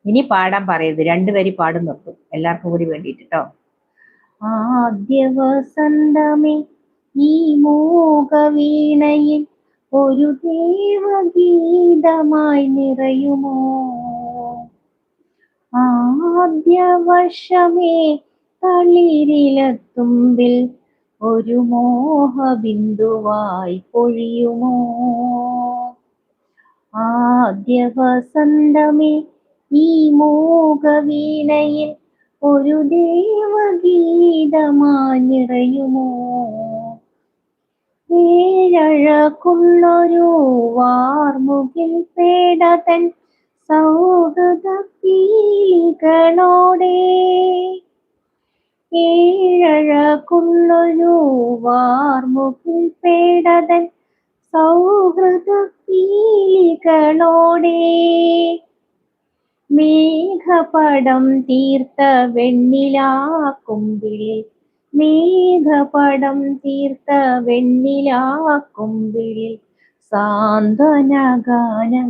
ഇനി പാടാൻ പറയരുത്, രണ്ടുപേരി പാടും നിർത്തും, എല്ലാവർക്കും കൂടി വേണ്ടിയിട്ട് കേട്ടോ. ആദ്യ വസന്തമേ ഈ മൂകവീണയിൽ ഒരു ദേവഗീതമായി നിറയുമോ. ആദ്യ വർഷമേ തളിരിലത്തുമ്പിൽ ഒരു മോഹബിന്ദുവായി പൊഴിയുമോ. ആദ്യ വസന്തമേ ഈ മൂകവീണയിൽ ഒരു ദേവഗീതമായി നിറയുമോ. ഏഴഴകുള്ളൊരു വാർമുകിൽ പേടതൻ സൗഹൃദ പീലികളോടെ. ഏഴഴകുള്ളൊരു വാർമുകിൽ പേടതൻ സൗഹൃദ പീലികളോടെ. മേഘപടം തീർത്ത വെണ്ണിലാക്കുമ്പിളിൽ, മേഘപടം തീർത്ത വെണ്ണിലാക്കുമ്പിളിൽ സാന്ത്വനഗാനം